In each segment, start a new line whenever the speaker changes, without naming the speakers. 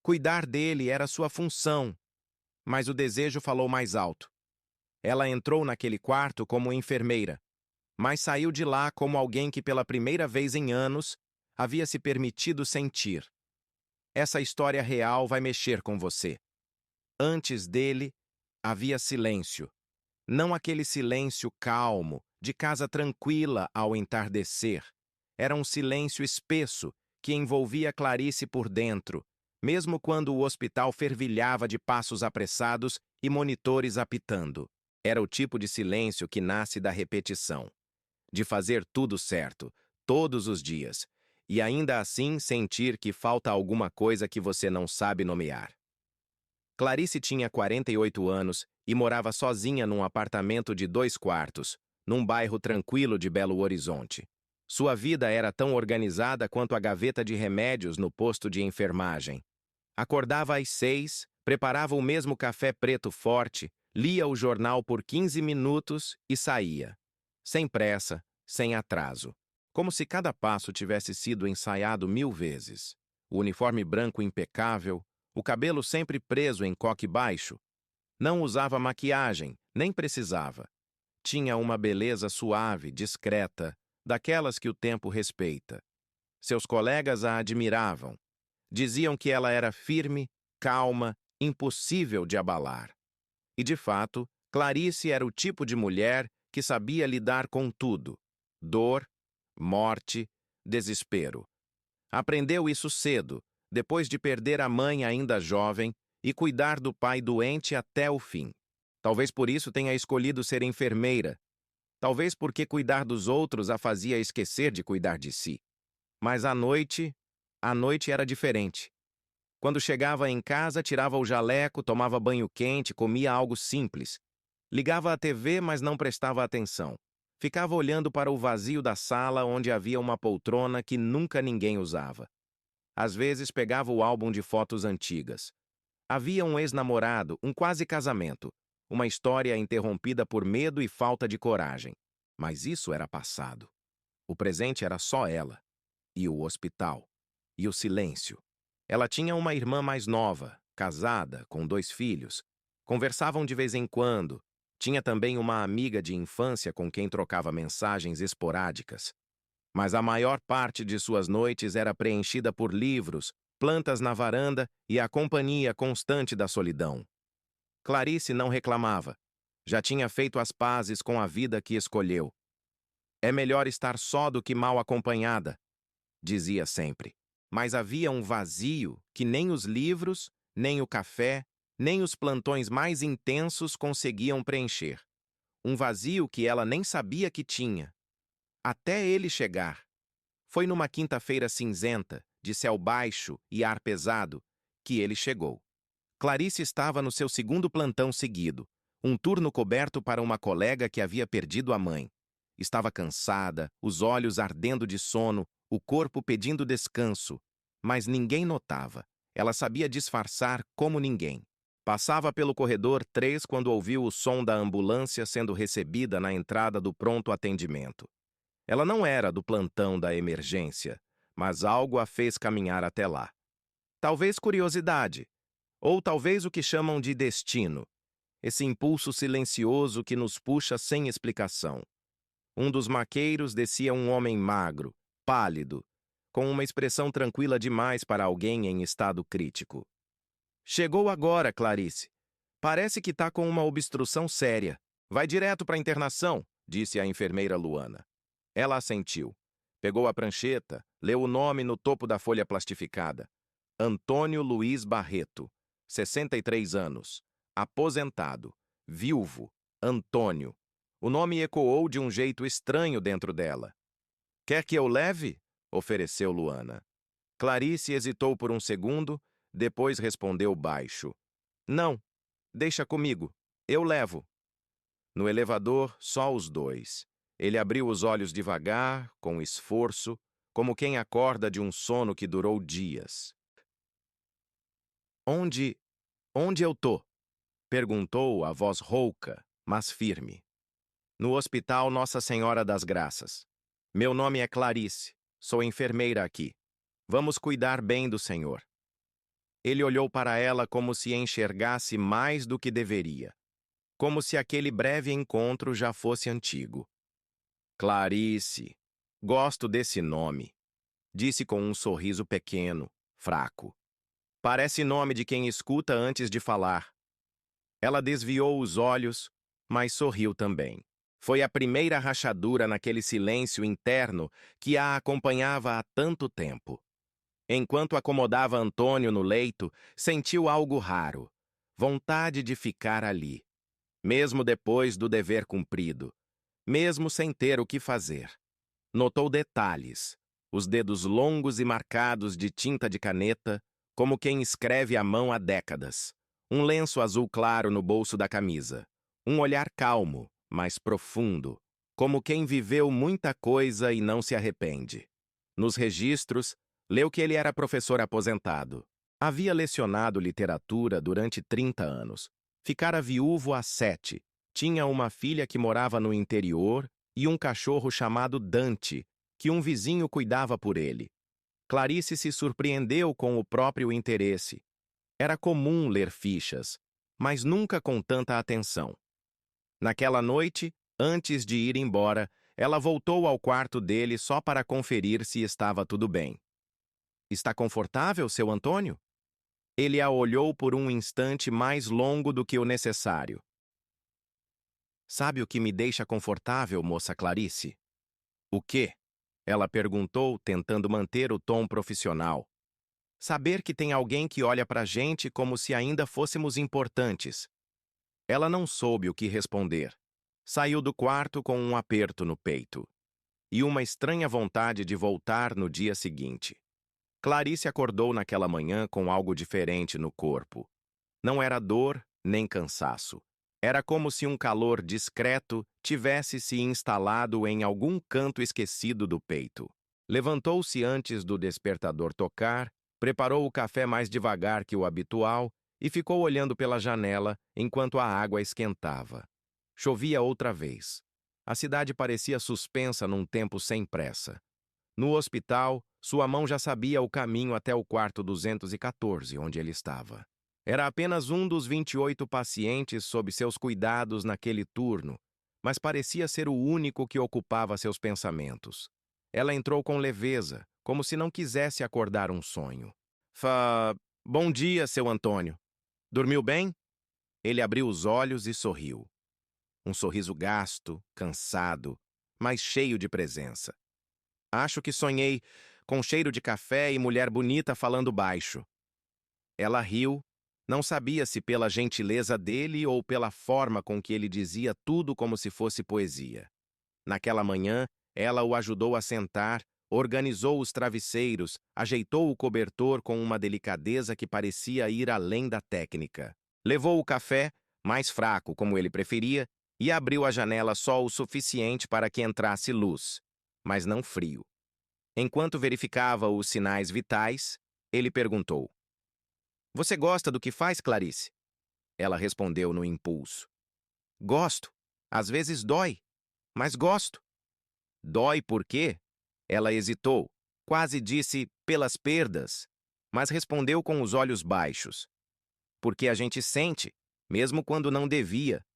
Cuidar dele era sua função, mas o desejo falou mais alto. Ela entrou naquele quarto como enfermeira, mas saiu de lá como alguém que pela primeira vez em anos havia se permitido sentir. Essa história real vai mexer com você. Antes dele, havia silêncio. Não aquele silêncio calmo, de casa tranquila ao entardecer. Era um silêncio espesso que envolvia Clarice por dentro, mesmo quando o hospital fervilhava de passos apressados e monitores apitando. Era o tipo de silêncio que nasce da repetição, de fazer tudo certo, todos os dias, e ainda assim sentir que falta alguma coisa que você não sabe nomear. Clarice tinha 48 anos e morava sozinha num apartamento de 2 quartos, num bairro tranquilo de Belo Horizonte. Sua vida era tão organizada quanto a gaveta de remédios no posto de enfermagem. Acordava às 6, preparava o mesmo café preto forte, lia o jornal por 15 minutos e saía. Sem pressa, sem atraso. Como se cada passo tivesse sido ensaiado 1000 vezes. O uniforme branco impecável, o cabelo sempre preso em coque baixo. Não usava maquiagem, nem precisava. Tinha uma beleza suave, discreta, daquelas que o tempo respeita. Seus colegas a admiravam. Diziam que ela era firme, calma, impossível de abalar. E, de fato, Clarice era o tipo de mulher que sabia lidar com tudo: dor, morte, desespero. Aprendeu isso cedo, depois de perder a mãe ainda jovem e cuidar do pai doente até o fim. Talvez por isso tenha escolhido ser enfermeira. Talvez porque cuidar dos outros a fazia esquecer de cuidar de si. Mas a noite era diferente. Quando chegava em casa, tirava o jaleco, tomava banho quente, comia algo simples. Ligava a TV, mas não prestava atenção. Ficava olhando para o vazio da sala onde havia uma poltrona que nunca ninguém usava. Às vezes pegava o álbum de fotos antigas. Havia um ex-namorado, um quase casamento, uma história interrompida por medo e falta de coragem. Mas isso era passado. O presente era só ela. E o hospital. E o silêncio. Ela tinha uma irmã mais nova, casada, com 2 filhos. Conversavam de vez em quando. Tinha também uma amiga de infância com quem trocava mensagens esporádicas. Mas a maior parte de suas noites era preenchida por livros, plantas na varanda e a companhia constante da solidão. Clarice não reclamava. Já tinha feito as pazes com a vida que escolheu. É melhor estar só do que mal acompanhada, dizia sempre. Mas havia um vazio que nem os livros, nem o café, nem os plantões mais intensos conseguiam preencher. Um vazio que ela nem sabia que tinha. Até ele chegar. Foi numa quinta-feira cinzenta, de céu baixo e ar pesado, que ele chegou. Clarice estava no seu segundo plantão seguido, um turno coberto para uma colega que havia perdido a mãe. Estava cansada, os olhos ardendo de sono, o corpo pedindo descanso, mas ninguém notava. Ela sabia disfarçar como ninguém. Passava pelo corredor 3 quando ouviu o som da ambulância sendo recebida na entrada do pronto atendimento. Ela não era do plantão da emergência, mas algo a fez caminhar até lá. Talvez curiosidade, ou talvez o que chamam de destino, esse impulso silencioso que nos puxa sem explicação. Um dos maqueiros descia um homem magro, pálido, com uma expressão tranquila demais para alguém em estado crítico. Chegou agora, Clarice. Parece que está com uma obstrução séria. Vai direto para a internação, disse a enfermeira Luana. Ela assentiu. Pegou a prancheta, leu o nome no topo da folha plastificada. Antônio Luiz Barreto, 63 anos, aposentado, viúvo, Antônio. O nome ecoou de um jeito estranho dentro dela. Quer que eu leve? Ofereceu Luana. Clarice hesitou por um segundo, depois respondeu baixo. Não, deixa comigo, eu levo. No elevador, só os dois. Ele abriu os olhos devagar, com esforço, como quem acorda de um sono que durou dias. Onde eu tô? Perguntou a voz rouca, mas firme. No Hospital Nossa Senhora das Graças. Meu nome é Clarice, sou enfermeira aqui. Vamos cuidar bem do senhor. Ele olhou para ela como se enxergasse mais do que deveria, como se aquele breve encontro já fosse antigo. Clarice, gosto desse nome, disse com um sorriso pequeno, fraco. Parece nome de quem escuta antes de falar. Ela desviou os olhos, mas sorriu também. Foi a primeira rachadura naquele silêncio interno que a acompanhava há tanto tempo. Enquanto acomodava Antônio no leito, sentiu algo raro, vontade de ficar ali, mesmo depois do dever cumprido, mesmo sem ter o que fazer. Notou detalhes, os dedos longos e marcados de tinta de caneta, como quem escreve à mão há décadas. Um lenço azul claro no bolso da camisa. Um olhar calmo, mas profundo, como quem viveu muita coisa e não se arrepende. Nos registros, leu que ele era professor aposentado. Havia lecionado literatura durante 30 anos. Ficara viúvo há 7. Tinha uma filha que morava no interior e um cachorro chamado Dante, que um vizinho cuidava por ele. Clarice se surpreendeu com o próprio interesse. Era comum ler fichas, mas nunca com tanta atenção. Naquela noite, antes de ir embora, ela voltou ao quarto dele só para conferir se estava tudo bem. Está confortável, seu Antônio? Ele a olhou por um instante mais longo do que o necessário. Sabe o que me deixa confortável, moça Clarice? O quê? Ela perguntou, tentando manter o tom profissional. Saber que tem alguém que olha pra gente como se ainda fôssemos importantes. Ela não soube o que responder. Saiu do quarto com um aperto no peito e uma estranha vontade de voltar no dia seguinte. Clarice acordou naquela manhã com algo diferente no corpo. Não era dor nem cansaço. Era como se um calor discreto tivesse se instalado em algum canto esquecido do peito. Levantou-se antes do despertador tocar, preparou o café mais devagar que o habitual e ficou olhando pela janela enquanto a água esquentava. Chovia outra vez. A cidade parecia suspensa num tempo sem pressa. No hospital, sua mão já sabia o caminho até o quarto 214, onde ele estava. Era apenas um dos 28 pacientes sob seus cuidados naquele turno, mas parecia ser o único que ocupava seus pensamentos. Ela entrou com leveza, como se não quisesse acordar um sonho. Bom dia, seu Antônio. Dormiu bem? Ele abriu os olhos e sorriu. Um sorriso gasto, cansado, mas cheio de presença. Acho que sonhei com cheiro de café e mulher bonita falando baixo. Ela riu, não sabia se pela gentileza dele ou pela forma com que ele dizia tudo como se fosse poesia. Naquela manhã, ela o ajudou a sentar, organizou os travesseiros, ajeitou o cobertor com uma delicadeza que parecia ir além da técnica. Levou o café, mais fraco como ele preferia, e abriu a janela só o suficiente para que entrasse luz, mas não frio. Enquanto verificava os sinais vitais, ele perguntou: Você gosta do que faz, Clarice? Ela respondeu no impulso: Gosto. Às vezes dói, mas gosto. Dói por quê? Ela hesitou, quase disse pelas perdas, mas respondeu com os olhos baixos. Porque a gente sente, mesmo quando não devia.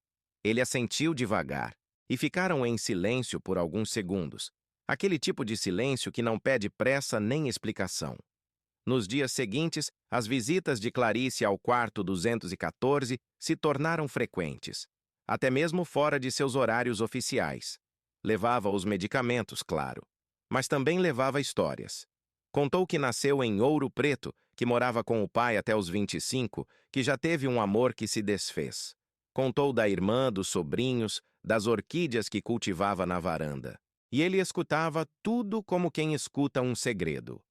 Ele assentiu devagar, e ficaram em silêncio por alguns segundos. Aquele tipo de silêncio que não pede pressa nem explicação. Nos dias seguintes, as visitas de Clarice ao quarto 214 se tornaram frequentes, até mesmo fora de seus horários oficiais. Levava os medicamentos, claro, mas também levava histórias. Contou que nasceu em Ouro Preto, que morava com o pai até os 25, que já teve um amor que se desfez. Contou da irmã, dos sobrinhos, das orquídeas que cultivava na varanda. E ele escutava tudo como quem escuta um segredo.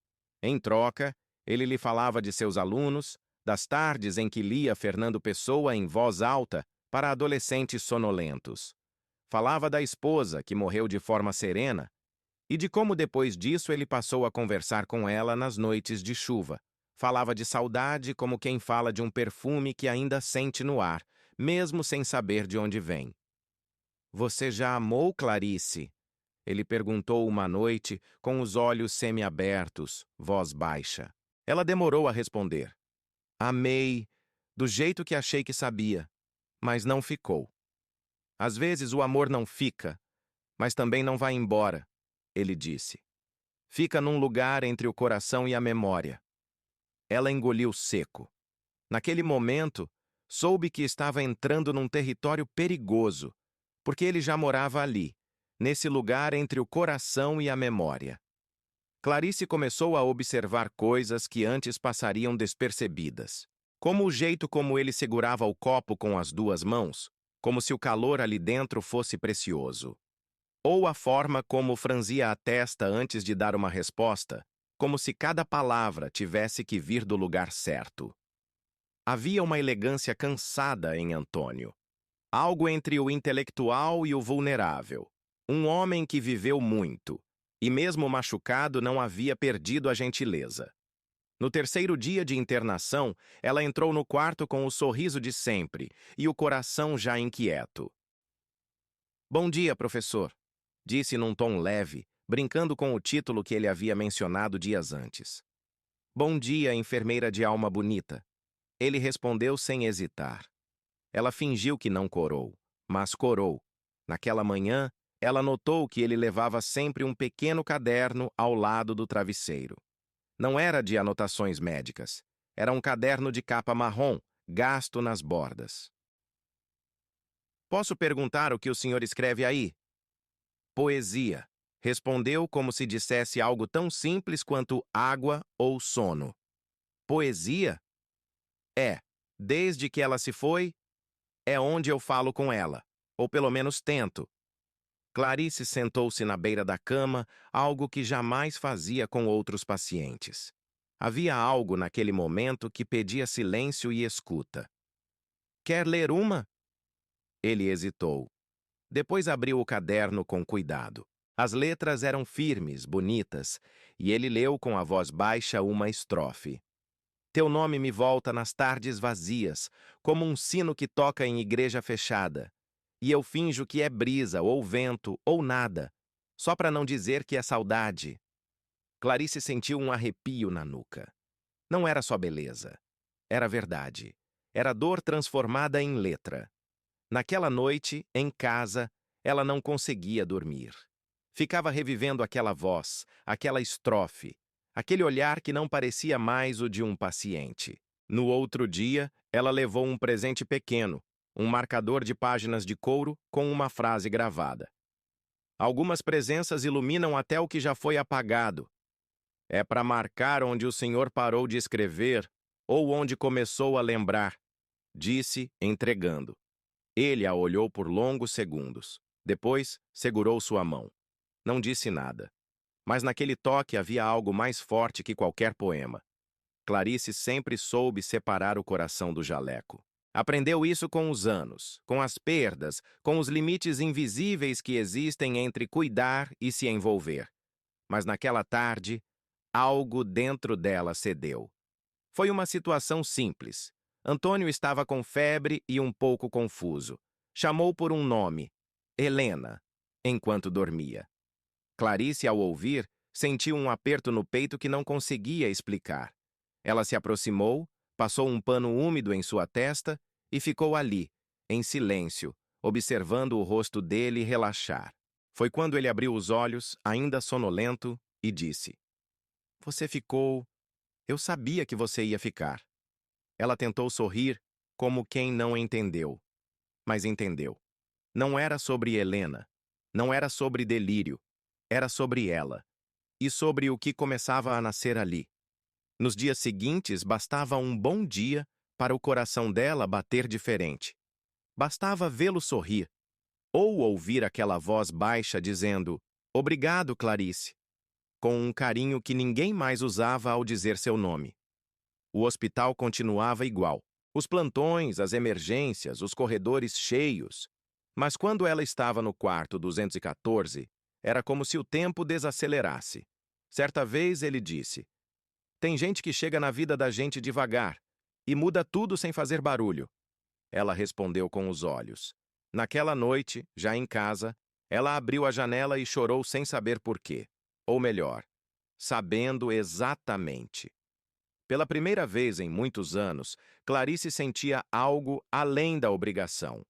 Em troca, ele lhe falava de seus alunos, das tardes em que lia Fernando Pessoa em voz alta para adolescentes sonolentos. Falava da esposa, que morreu de forma serena, e de como depois disso ele passou a conversar com ela nas noites de chuva. Falava de saudade como quem fala de um perfume que ainda sente no ar, mesmo sem saber de onde vem. Você já amou Clarice? Ele perguntou uma noite, com os olhos semiabertos, voz baixa. Ela demorou a responder. Amei, do jeito que achei que sabia, mas não ficou. Às vezes o amor não fica, mas também não vai embora, ele disse. Fica num lugar entre o coração e a memória. Ela engoliu seco. Naquele momento, soube que estava entrando num território perigoso, porque ele já morava ali, nesse lugar entre o coração e a memória. Clarice começou a observar coisas que antes passariam despercebidas, como o jeito como ele segurava o copo com as duas mãos, como se o calor ali dentro fosse precioso. Ou a forma como franzia a testa antes de dar uma resposta, como se cada palavra tivesse que vir do lugar certo. Havia uma elegância cansada em Antônio. Algo entre o intelectual e o vulnerável. Um homem que viveu muito, e mesmo machucado não havia perdido a gentileza. No terceiro dia de internação, ela entrou no quarto com o sorriso de sempre e o coração já inquieto. "Bom dia, professor", disse num tom leve, brincando com o título que ele havia mencionado dias antes. "Bom dia, enfermeira de alma bonita." Ele respondeu sem hesitar. Ela fingiu que não corou, mas corou. Naquela manhã, ela notou que ele levava sempre um pequeno caderno ao lado do travesseiro. Não era de anotações médicas. Era um caderno de capa marrom, gasto nas bordas. "Posso perguntar o que o senhor escreve aí?" "Poesia", respondeu como se dissesse algo tão simples quanto água ou sono. "Poesia?" "É. Desde que ela se foi, é onde eu falo com ela. Ou pelo menos tento." Clarice sentou-se na beira da cama, algo que jamais fazia com outros pacientes. Havia algo naquele momento que pedia silêncio e escuta. "Quer ler uma?" Ele hesitou. Depois abriu o caderno com cuidado. As letras eram firmes, bonitas, e ele leu com a voz baixa uma estrofe. "Teu nome me volta nas tardes vazias, como um sino que toca em igreja fechada. E eu finjo que é brisa, ou vento, ou nada, só para não dizer que é saudade." Clarice sentiu um arrepio na nuca. Não era só beleza. Era verdade. Era dor transformada em letra. Naquela noite, em casa, ela não conseguia dormir. Ficava revivendo aquela voz, aquela estrofe, aquele olhar que não parecia mais o de um paciente. No outro dia, ela levou um presente pequeno, um marcador de páginas de couro com uma frase gravada. "Algumas presenças iluminam até o que já foi apagado. É para marcar onde o senhor parou de escrever ou onde começou a lembrar", disse, entregando. Ele a olhou por longos segundos. Depois, segurou sua mão. Não disse nada. Mas naquele toque havia algo mais forte que qualquer poema. Clarice sempre soube separar o coração do jaleco. Aprendeu isso com os anos, com as perdas, com os limites invisíveis que existem entre cuidar e se envolver. Mas naquela tarde, algo dentro dela cedeu. Foi uma situação simples. Antônio estava com febre e um pouco confuso. Chamou por um nome, Helena, enquanto dormia. Clarice, ao ouvir, sentiu um aperto no peito que não conseguia explicar. Ela se aproximou, passou um pano úmido em sua testa e ficou ali, em silêncio, observando o rosto dele relaxar. Foi quando ele abriu os olhos, ainda sonolento, e disse: "Você ficou... Eu sabia que você ia ficar." Ela tentou sorrir, como quem não entendeu. Mas entendeu. Não era sobre Helena. Não era sobre delírio. Era sobre ela. E sobre o que começava a nascer ali. Nos dias seguintes, bastava um bom dia para o coração dela bater diferente. Bastava vê-lo sorrir, ou ouvir aquela voz baixa dizendo: "Obrigado, Clarice", com um carinho que ninguém mais usava ao dizer seu nome. O hospital continuava igual. Os plantões, as emergências, os corredores cheios. Mas quando ela estava no quarto 214, era como se o tempo desacelerasse. Certa vez ele disse: "Tem gente que chega na vida da gente devagar e muda tudo sem fazer barulho." Ela respondeu com os olhos. Naquela noite, já em casa, ela abriu a janela e chorou sem saber por quê. Ou melhor, sabendo exatamente. Pela primeira vez em muitos anos, Clarice sentia algo além da obrigação.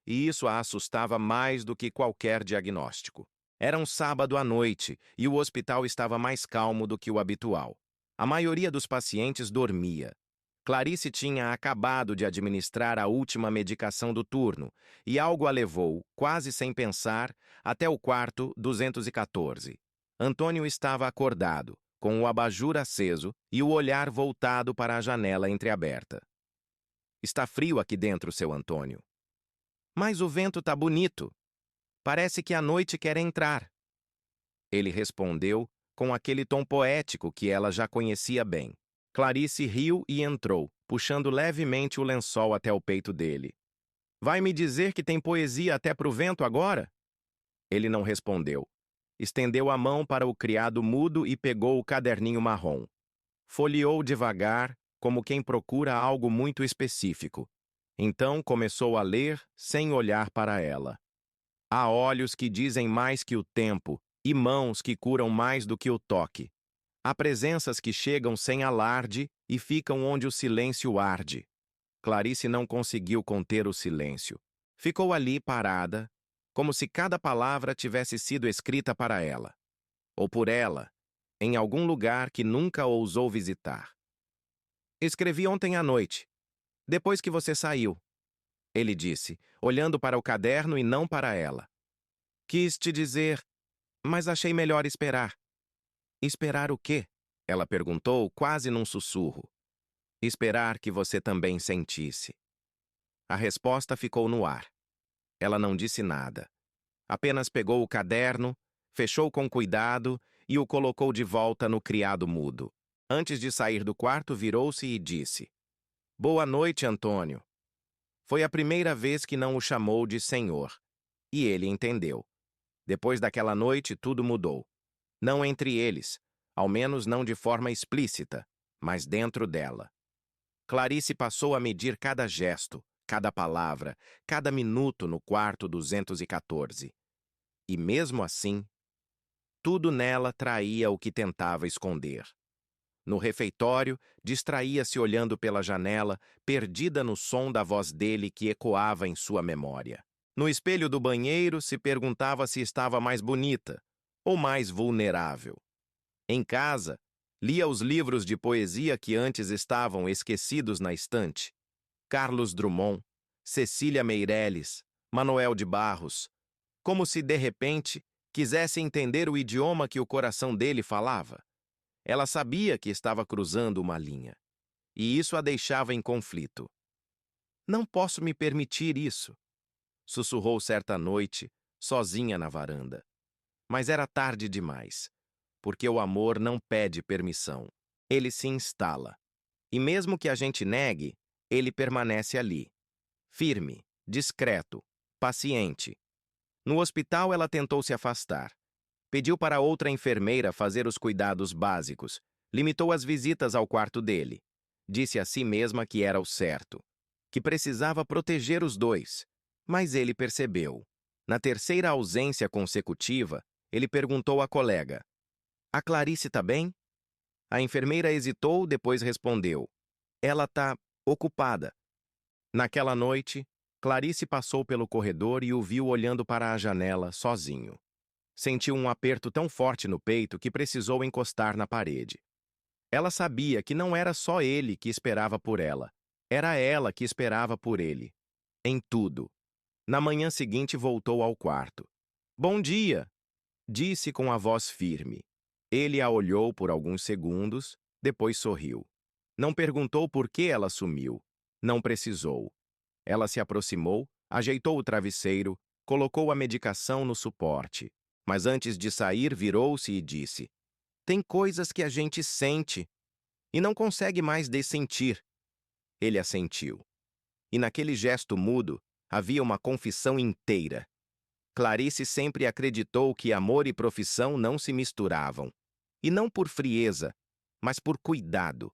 E isso a assustava mais do que qualquer diagnóstico. Era um sábado à noite e o hospital estava mais calmo do que o habitual. A maioria dos pacientes dormia. Clarice tinha acabado de administrar a última medicação do turno e algo a levou, quase sem pensar, até o quarto 214. Antônio estava acordado, com o abajur aceso e o olhar voltado para a janela entreaberta. Está frio aqui dentro, seu Antônio. Mas o vento tá bonito. Parece que a noite quer entrar. Ele respondeu com aquele tom poético que ela já conhecia bem. Clarice riu e entrou, puxando levemente o lençol até o peito dele. Vai me dizer que tem poesia até pro vento agora? Ele não respondeu. Estendeu a mão para o criado mudo e pegou o caderninho marrom. Folheou devagar, como quem procura algo muito específico. Então começou a ler, sem olhar para ela. Há olhos que dizem mais que o tempo, e mãos que curam mais do que o toque. Há presenças que chegam sem alarde e ficam onde o silêncio arde. Clarice não conseguiu conter o silêncio. Ficou ali parada, como se cada palavra tivesse sido escrita para ela. Ou por ela, em algum lugar que nunca ousou visitar. Escrevi ontem à noite, depois que você saiu, ele disse, olhando para o caderno e não para ela. Quis te dizer, mas achei melhor esperar. Esperar o quê? Ela perguntou, quase num sussurro. Esperar que você também sentisse. A resposta ficou no ar. Ela não disse nada. Apenas pegou o caderno, fechou com cuidado e o colocou de volta no criado mudo. Antes de sair do quarto, virou-se e disse: Boa noite, Antônio. Foi a primeira vez que não o chamou de senhor. E ele entendeu. Depois daquela noite, tudo mudou. Não entre eles, ao menos não de forma explícita, mas dentro dela. Clarice passou a medir cada gesto, cada palavra, cada minuto no quarto 214. E mesmo assim, tudo nela traía o que tentava esconder. No refeitório, distraía-se olhando pela janela, perdida no som da voz dele que ecoava em sua memória. No espelho do banheiro, se perguntava se estava mais bonita ou mais vulnerável. Em casa, lia os livros de poesia que antes estavam esquecidos na estante. Carlos Drummond, Cecília Meirelles, Manuel de Barros, como se, de repente, quisesse entender o idioma que o coração dele falava. Ela sabia que estava cruzando uma linha, e isso a deixava em conflito. Não posso me permitir isso, sussurrou certa noite, sozinha na varanda. Mas era tarde demais, porque o amor não pede permissão. Ele se instala. E mesmo que a gente negue, ele permanece ali. Firme, discreto, paciente. No hospital, ela tentou se afastar. Pediu para outra enfermeira fazer os cuidados básicos. Limitou as visitas ao quarto dele. Disse a si mesma que era o certo, que precisava proteger os dois. Mas ele percebeu. Na terceira ausência consecutiva, ele perguntou à colega: A Clarice tá bem? A enfermeira hesitou, depois respondeu: Ela tá ocupada. Naquela noite, Clarice passou pelo corredor e o viu olhando para a janela, sozinho. Sentiu um aperto tão forte no peito que precisou encostar na parede. Ela sabia que não era só ele que esperava por ela. Era ela que esperava por ele. Em tudo. Na manhã seguinte voltou ao quarto. Bom dia! Disse com a voz firme. Ele a olhou por alguns segundos, depois sorriu. Não perguntou por que ela sumiu. Não precisou. Ela se aproximou, ajeitou o travesseiro, colocou a medicação no suporte. Mas antes de sair, virou-se e disse: Tem coisas que a gente sente e não consegue mais dessentir. Ele assentiu. E naquele gesto mudo havia uma confissão inteira. Clarice sempre acreditou que amor e profissão não se misturavam. E não por frieza, mas por cuidado.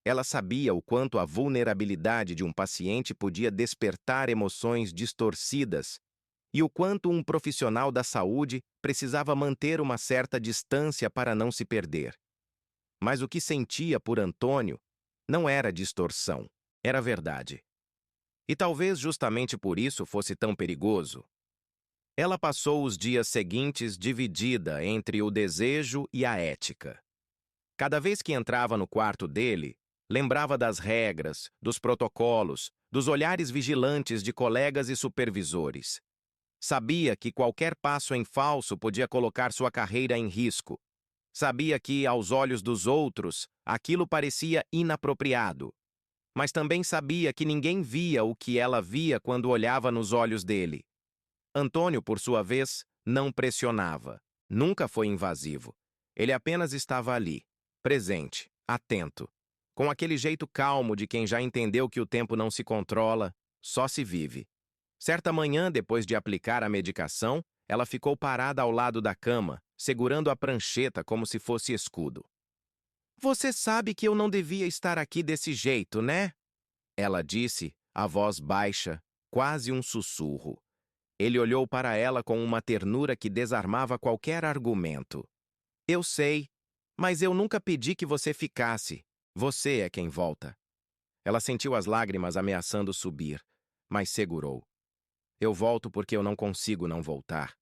Ela sabia o quanto a vulnerabilidade de um paciente podia despertar emoções distorcidas e o quanto um profissional da saúde precisava manter uma certa distância para não se perder. Mas o que sentia por Antônio não era distorção, era verdade. E talvez justamente por isso fosse tão perigoso. Ela passou os dias seguintes dividida entre o desejo e a ética. Cada vez que entrava no quarto dele, lembrava das regras, dos protocolos, dos olhares vigilantes de colegas e supervisores. Sabia que qualquer passo em falso podia colocar sua carreira em risco. Sabia que, aos olhos dos outros, aquilo parecia inapropriado. Mas também sabia que ninguém via o que ela via quando olhava nos olhos dele. Antônio, por sua vez, não pressionava. Nunca foi invasivo. Ele apenas estava ali, presente, atento, com aquele jeito calmo de quem já entendeu que o tempo não se controla, só se vive. Certa manhã, depois de aplicar a medicação, ela ficou parada ao lado da cama, segurando a prancheta como se fosse escudo. "Você sabe que eu não devia estar aqui desse jeito, né?" Ela disse, a voz baixa, quase um sussurro. Ele olhou para ela com uma ternura que desarmava qualquer argumento. "Eu sei, mas eu nunca pedi que você ficasse. Você é quem volta." Ela sentiu as lágrimas ameaçando subir, mas segurou. "Eu volto porque eu não consigo não voltar."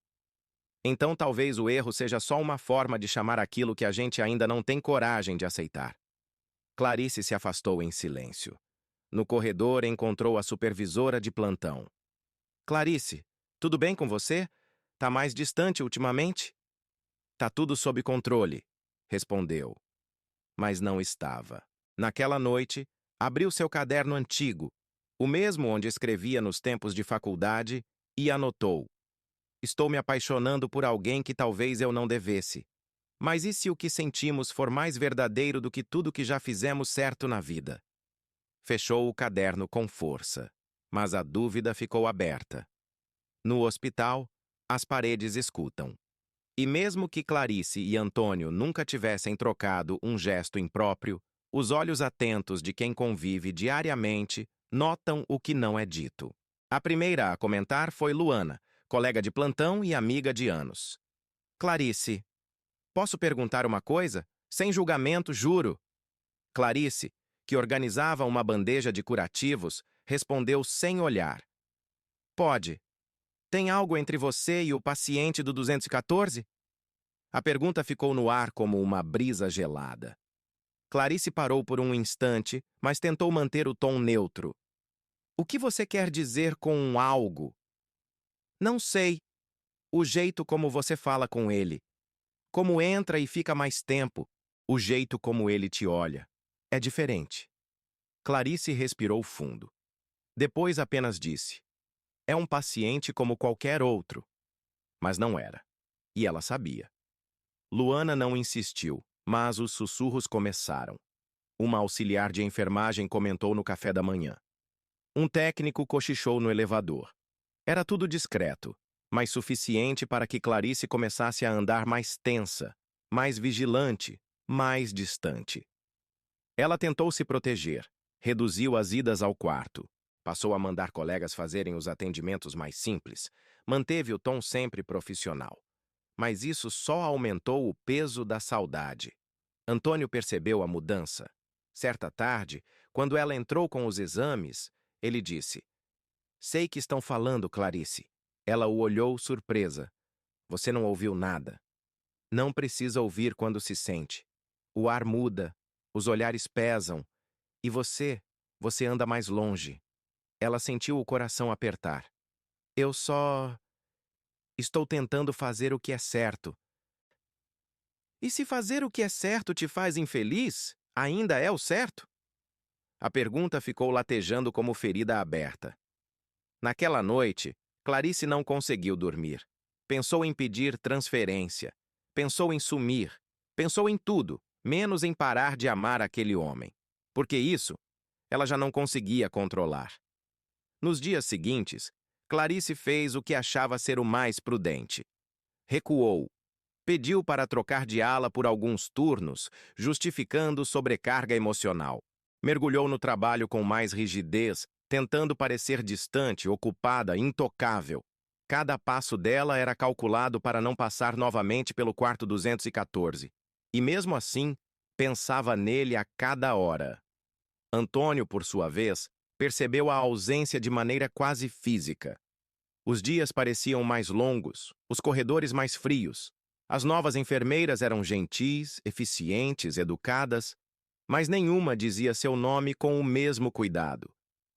Então talvez o erro seja só uma forma de chamar aquilo que a gente ainda não tem coragem de aceitar. Clarice se afastou em silêncio. No corredor encontrou a supervisora de plantão. "Clarice, tudo bem com você? Tá mais distante ultimamente?" "Tá tudo sob controle", respondeu. Mas não estava. Naquela noite, abriu seu caderno antigo, o mesmo onde escrevia nos tempos de faculdade, e anotou: "Estou me apaixonando por alguém que talvez eu não devesse. Mas e se o que sentimos for mais verdadeiro do que tudo que já fizemos certo na vida?" Fechou o caderno com força, mas a dúvida ficou aberta. No hospital, as paredes escutam. E mesmo que Clarice e Antônio nunca tivessem trocado um gesto impróprio, os olhos atentos de quem convive diariamente notam o que não é dito. A primeira a comentar foi Luana, colega de plantão e amiga de anos. "Clarice, posso perguntar uma coisa? Sem julgamento, juro." Clarice, que organizava uma bandeja de curativos, respondeu sem olhar: "Pode. Tem algo entre você e o paciente do 214?" A pergunta ficou no ar como uma brisa gelada. Clarice parou por um instante, mas tentou manter o tom neutro. "O que você quer dizer com um algo?" "Não sei. O jeito como você fala com ele. Como entra e fica mais tempo. O jeito como ele te olha. É diferente." Clarice respirou fundo. Depois apenas disse: "É um paciente como qualquer outro." Mas não era. E ela sabia. Luana não insistiu, mas os sussurros começaram. Uma auxiliar de enfermagem comentou no café da manhã. Um técnico cochichou no elevador. Era tudo discreto, mas suficiente para que Clarice começasse a andar mais tensa, mais vigilante, mais distante. Ela tentou se proteger, reduziu as idas ao quarto, passou a mandar colegas fazerem os atendimentos mais simples, manteve o tom sempre profissional. Mas isso só aumentou o peso da saudade. Antônio percebeu a mudança. Certa tarde, quando ela entrou com os exames, ele disse: "Sei que estão falando, Clarice." Ela o olhou surpresa. "Você não ouviu nada." Não precisa ouvir quando se sente. O ar muda, os olhares pesam, e você anda mais longe. Ela sentiu o coração apertar. "Eu só estou tentando fazer o que é certo." "E se fazer o que é certo te faz infeliz, ainda é o certo?" A pergunta ficou latejando como ferida aberta. Naquela noite, Clarice não conseguiu dormir. Pensou em pedir transferência. Pensou em sumir. Pensou em tudo, menos em parar de amar aquele homem. Porque isso, ela já não conseguia controlar. Nos dias seguintes, Clarice fez o que achava ser o mais prudente. Recuou. Pediu para trocar de ala por alguns turnos, justificando sobrecarga emocional. Mergulhou no trabalho com mais rigidez, tentando parecer distante, ocupada, intocável. Cada passo dela era calculado para não passar novamente pelo quarto 214. E mesmo assim, Pensava nele a cada hora. Antônio, por sua vez, percebeu a ausência de maneira quase física. Os dias pareciam mais longos, os corredores mais frios. As novas enfermeiras eram gentis, eficientes, educadas, mas nenhuma dizia seu nome com o mesmo cuidado.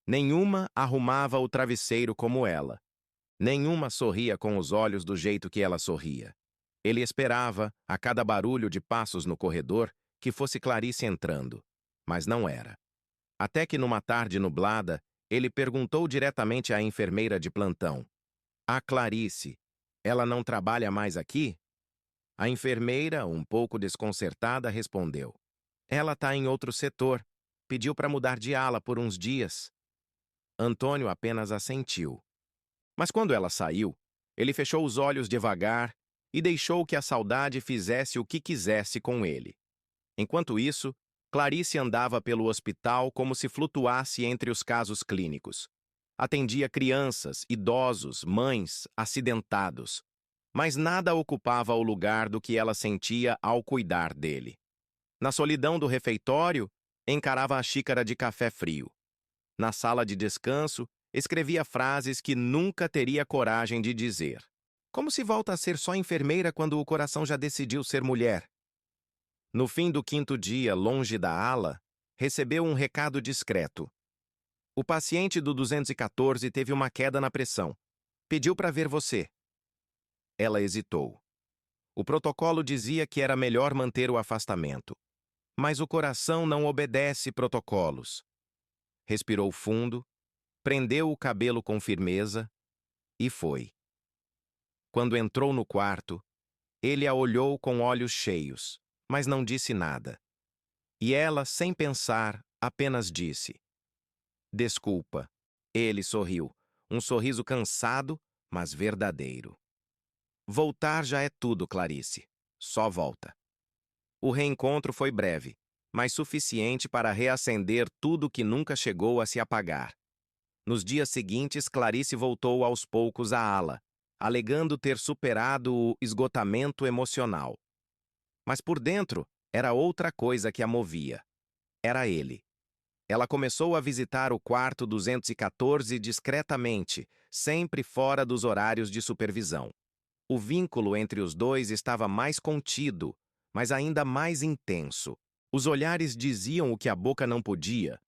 Nenhuma arrumava o travesseiro como ela. Nenhuma sorria com os olhos do jeito que ela sorria. Ele esperava, a cada barulho de passos no corredor, que fosse Clarice entrando, mas não era. Até que numa tarde nublada, ele perguntou diretamente à enfermeira de plantão: "A Clarice, ela não trabalha mais aqui?" A enfermeira, um pouco desconcertada, respondeu: "Ela está em outro setor. Pediu para mudar de ala por uns dias." Antônio apenas assentiu. Mas quando ela saiu, ele fechou os olhos devagar e deixou que a saudade fizesse o que quisesse com ele. Enquanto isso, Clarice andava pelo hospital como se flutuasse entre os casos clínicos. Atendia crianças, idosos, mães, acidentados. Mas nada ocupava o lugar do que ela sentia ao cuidar dele. Na solidão do refeitório, encarava a xícara de café frio. Na sala de descanso, escrevia frases que nunca teria coragem de dizer. Como se volta a ser só enfermeira quando o coração já decidiu ser mulher? No fim do 5º dia, longe da ala, recebeu um recado discreto. O paciente do 214 teve uma queda na pressão. Pediu para ver você. Ela hesitou. O protocolo dizia que era melhor manter o afastamento. Mas o coração não obedece protocolos. Respirou fundo, prendeu o cabelo com firmeza e foi. Quando entrou no quarto, ele a olhou com olhos cheios, mas não disse nada. E ela, sem pensar, apenas disse: "Desculpa." Ele sorriu, um sorriso cansado, mas verdadeiro. Voltar já é tudo, Clarice. Só volta. O reencontro foi breve, mas suficiente para reacender tudo que nunca chegou a se apagar. Nos dias seguintes, Clarice voltou aos poucos à ala, alegando ter superado o esgotamento emocional. Mas por dentro, era outra coisa que a movia. Era ele. Ela começou a visitar o quarto 214 discretamente, sempre fora dos horários de supervisão. O vínculo entre os dois estava mais contido, mas ainda mais intenso. Os olhares diziam o que a boca não podia.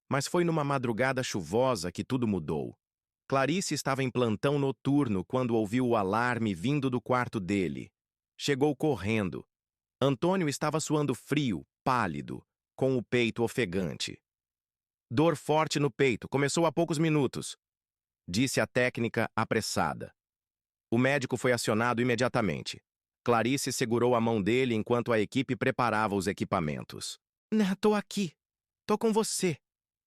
Mas foi numa madrugada chuvosa que tudo mudou. Clarice estava em plantão noturno quando ouviu o alarme vindo do quarto dele. Chegou correndo. Antônio estava suando frio, pálido, com o peito ofegante. "Dor forte no peito, começou há poucos minutos", disse a técnica apressada. O médico foi acionado imediatamente. Clarice segurou a mão dele enquanto a equipe preparava os equipamentos. "Tô aqui. Tô com você",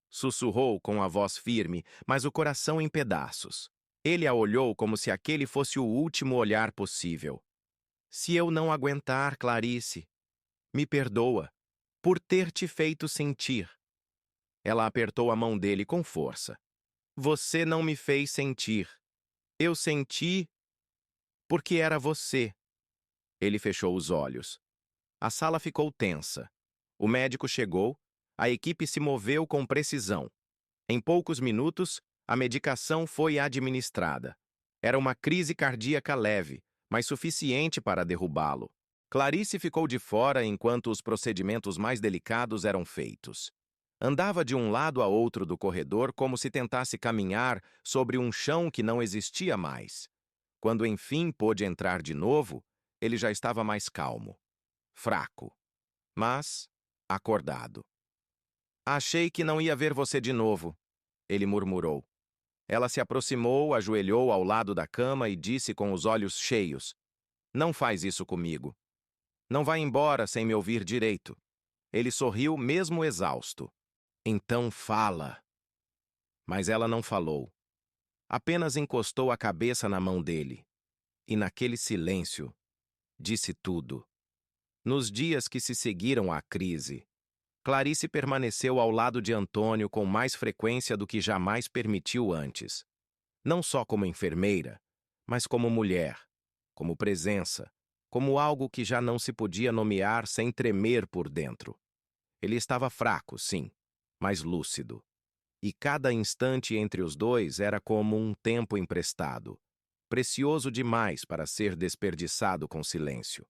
sussurrou com a voz firme, mas o coração em pedaços. Ele a olhou como se aquele fosse o último olhar possível. "Se eu não aguentar, Clarice, me perdoa por ter te feito sentir." Ela apertou a mão dele com força. "Você não me fez sentir. Eu senti porque era você." Ele fechou os olhos. A sala ficou tensa. O médico chegou, a equipe se moveu com precisão. Em poucos minutos, a medicação foi administrada. Era uma crise cardíaca leve, mas suficiente para derrubá-lo. Clarice ficou de fora enquanto os procedimentos mais delicados eram feitos. Andava de um lado a outro do corredor como se tentasse caminhar sobre um chão que não existia mais. Quando enfim pôde entrar de novo, ele já estava mais calmo, fraco, mas acordado. "Achei que não ia ver você de novo", ele murmurou. Ela se aproximou, ajoelhou ao lado da cama e disse com os olhos cheios: "Não faz isso comigo. Não vai embora sem me ouvir direito." Ele sorriu, mesmo exausto. "Então fala." Mas ela não falou. Apenas encostou a cabeça na mão dele. E naquele silêncio, disse tudo. Nos dias que se seguiram à crise, Clarice permaneceu ao lado de Antônio com mais frequência do que jamais permitiu antes. Não só como enfermeira, mas como mulher, como presença, como algo que já não se podia nomear sem tremer por dentro. Ele estava fraco, sim, mas lúcido. E cada instante entre os dois era como um tempo emprestado, precioso demais para ser desperdiçado com silêncio.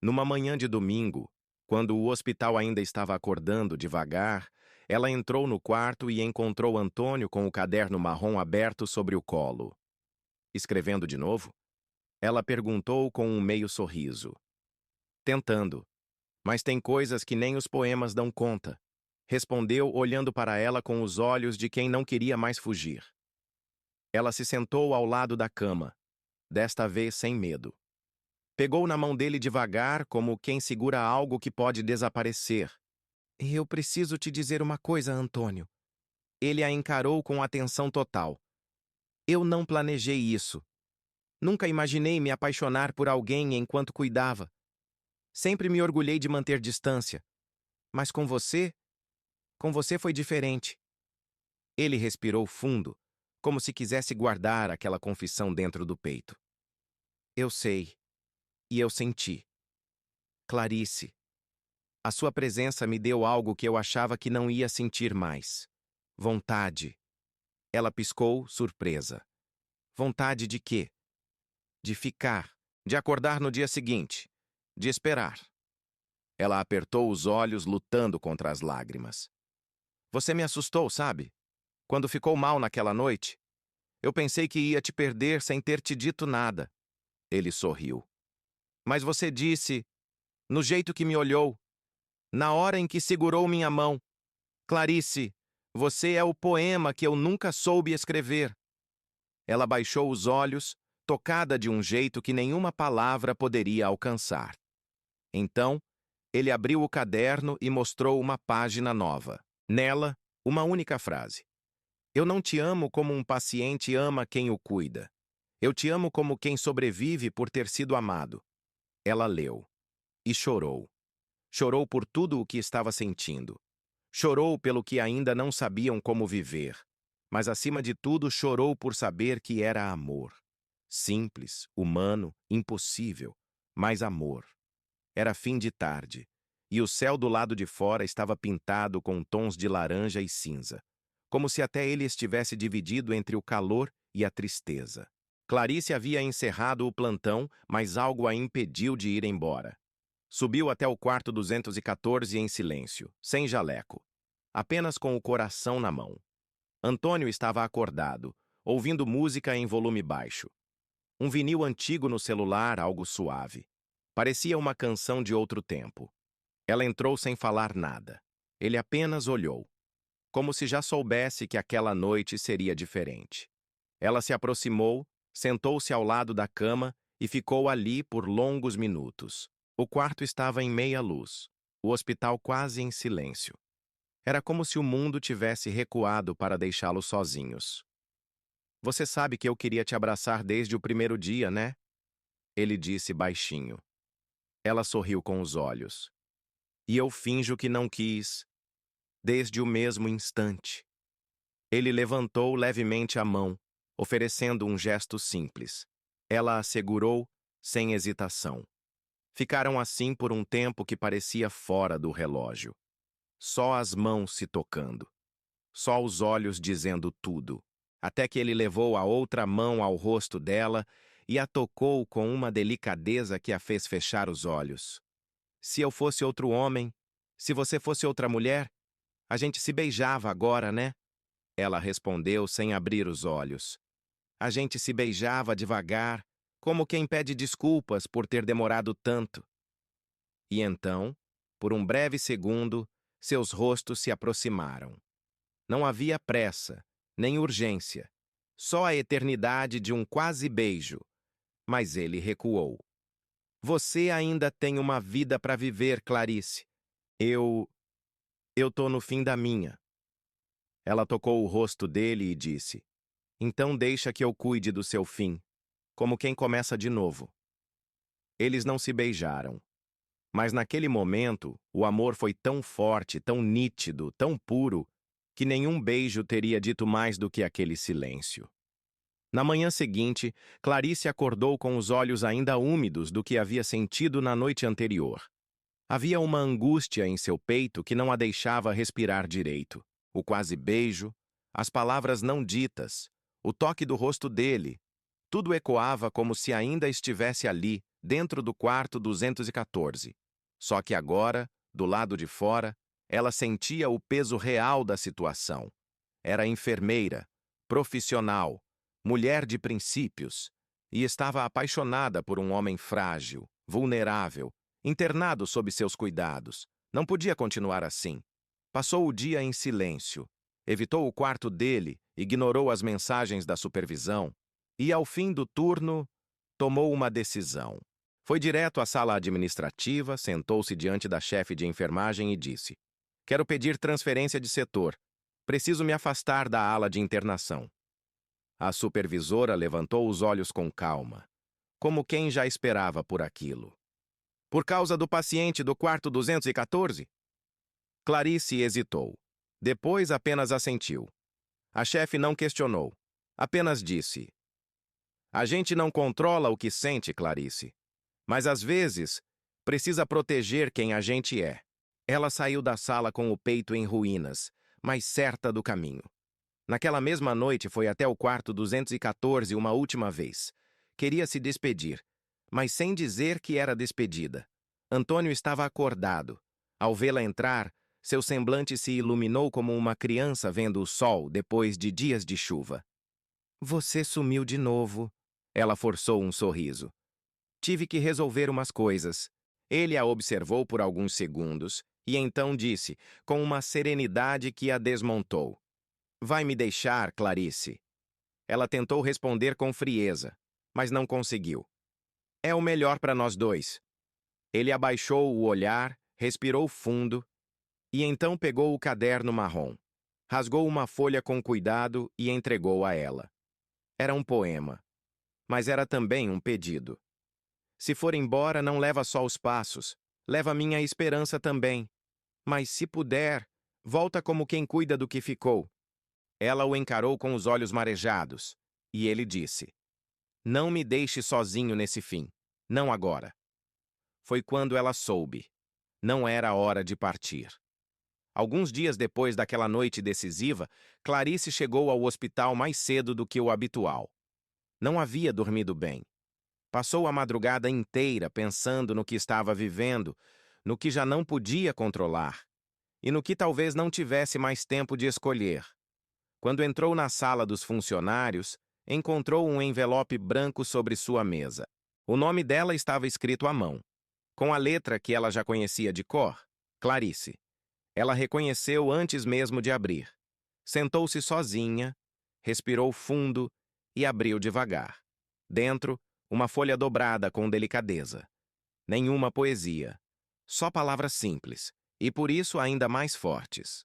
Numa manhã de domingo, quando o hospital ainda estava acordando devagar, ela entrou no quarto e encontrou Antônio com o caderno marrom aberto sobre o colo. Escrevendo de novo, ela perguntou com um meio sorriso. Tentando, mas tem coisas que nem os poemas dão conta. Respondeu olhando para ela com os olhos de quem não queria mais fugir. Ela se sentou ao lado da cama, desta vez sem medo. Pegou na mão dele devagar, como quem segura algo que pode desaparecer. Eu preciso te dizer uma coisa, Antônio. Ele a encarou com atenção total. Eu não planejei isso. Nunca imaginei me apaixonar por alguém enquanto cuidava. Sempre me orgulhei de manter distância. Mas com você foi diferente. Ele respirou fundo, como se quisesse guardar aquela confissão dentro do peito. Eu sei. E eu senti. Clarice. A sua presença me deu algo que eu achava que não ia sentir mais. Vontade. Ela piscou, surpresa. Vontade de quê? De ficar, de acordar no dia seguinte, de esperar. Ela apertou os olhos, lutando contra as lágrimas. Você me assustou, sabe? Quando ficou mal naquela noite. Eu pensei que ia te perder sem ter te dito nada. Ele sorriu. Mas você disse, no jeito que me olhou, na hora em que segurou minha mão, Clarice, você é o poema que eu nunca soube escrever. Ela baixou os olhos, tocada de um jeito que nenhuma palavra poderia alcançar. Então, ele abriu o caderno e mostrou uma página nova. Nela, uma única frase. Eu não te amo como um paciente ama quem o cuida. Eu te amo como quem sobrevive por ter sido amado. Ela leu. E chorou. Chorou por tudo o que estava sentindo. Chorou pelo que ainda não sabiam como viver. Mas, acima de tudo, chorou por saber que era amor. Simples, humano, impossível, mas amor. Era fim de tarde, e o céu do lado de fora estava pintado com tons de laranja e cinza, como se até ele estivesse dividido entre o calor e a tristeza. Clarice havia encerrado o plantão, mas algo a impediu de ir embora. Subiu até o quarto 214 em silêncio, sem jaleco, apenas com o coração na mão. Antônio estava acordado, ouvindo música em volume baixo. Um vinil antigo no celular, algo suave. Parecia uma canção de outro tempo. Ela entrou sem falar nada. Ele apenas olhou, como se já soubesse que aquela noite seria diferente. Ela se aproximou, sentou-se ao lado da cama e ficou ali por longos minutos. O quarto estava em meia luz, o hospital quase em silêncio. Era como se o mundo tivesse recuado para deixá-los sozinhos. Você sabe que eu queria te abraçar desde o primeiro dia, né? Ele disse baixinho. Ela sorriu com os olhos. E eu finjo que não quis, desde o mesmo instante. Ele levantou levemente a mão, oferecendo um gesto simples. Ela a segurou, sem hesitação. Ficaram assim por um tempo que parecia fora do relógio. Só as mãos se tocando. Só os olhos dizendo tudo. Até que ele levou a outra mão ao rosto dela e a tocou com uma delicadeza que a fez fechar os olhos. Se eu fosse outro homem, se você fosse outra mulher, a gente se beijava agora, né? Ela respondeu sem abrir os olhos. A gente se beijava devagar, como quem pede desculpas por ter demorado tanto. E então, por um breve segundo, seus rostos se aproximaram. Não havia pressa, nem urgência, só a eternidade de um quase beijo. Mas ele recuou. Você ainda tem uma vida para viver, Clarice. Eu tô no fim da minha. Ela tocou o rosto dele e disse, então deixa que eu cuide do seu fim, como quem começa de novo. Eles não se beijaram. Mas naquele momento, o amor foi tão forte, tão nítido, tão puro, que nenhum beijo teria dito mais do que aquele silêncio. Na manhã seguinte, Clarice acordou com os olhos ainda úmidos do que havia sentido na noite anterior. Havia uma angústia em seu peito que não a deixava respirar direito. O quase beijo, as palavras não ditas, o toque do rosto dele, tudo ecoava como se ainda estivesse ali, dentro do quarto 214. Só que agora, do lado de fora, ela sentia o peso real da situação. Era enfermeira, profissional, mulher de princípios, e estava apaixonada por um homem frágil, vulnerável, internado sob seus cuidados. Não podia continuar assim. Passou o dia em silêncio. Evitou o quarto dele, ignorou as mensagens da supervisão e, ao fim do turno, tomou uma decisão. Foi direto à sala administrativa, sentou-se diante da chefe de enfermagem e disse: "Quero pedir transferência de setor. Preciso me afastar da ala de internação." A supervisora levantou os olhos com calma, como quem já esperava por aquilo. "Por causa do paciente do quarto 214?" Clarice hesitou. Depois apenas assentiu. A chefe não questionou. Apenas disse: "A gente não controla o que sente, Clarice. Mas às vezes, precisa proteger quem a gente é." Ela saiu da sala com o peito em ruínas, mas certa do caminho. Naquela mesma noite foi até o quarto 214 uma última vez. Queria se despedir, mas sem dizer que era despedida. Antônio estava acordado. Ao vê-la entrar, seu semblante se iluminou como uma criança vendo o sol depois de dias de chuva. "Você sumiu de novo." Ela forçou um sorriso. "Tive que resolver umas coisas." Ele a observou por alguns segundos e então disse, com uma serenidade que a desmontou: "Vai me deixar, Clarice?" Ela tentou responder com frieza, mas não conseguiu. "É o melhor para nós dois." Ele abaixou o olhar, respirou fundo e então pegou o caderno marrom. Rasgou uma folha com cuidado e entregou a ela. Era um poema, mas era também um pedido. "Se for embora, não leva só os passos, leva minha esperança também. Mas, se puder, volta como quem cuida do que ficou." Ela o encarou com os olhos marejados, e ele disse: "Não me deixe sozinho nesse fim, não agora." Foi quando ela soube. Não era hora de partir. Alguns dias depois daquela noite decisiva, Clarice chegou ao hospital mais cedo do que o habitual. Não havia dormido bem. Passou a madrugada inteira pensando no que estava vivendo, no que já não podia controlar, e no que talvez não tivesse mais tempo de escolher. Quando entrou na sala dos funcionários, encontrou um envelope branco sobre sua mesa. O nome dela estava escrito à mão, com a letra que ela já conhecia de cor, Clarice. Ela reconheceu antes mesmo de abrir. Sentou-se sozinha, respirou fundo e abriu devagar. Dentro, uma folha dobrada com delicadeza. Nenhuma poesia. Só palavras simples, e por isso ainda mais fortes.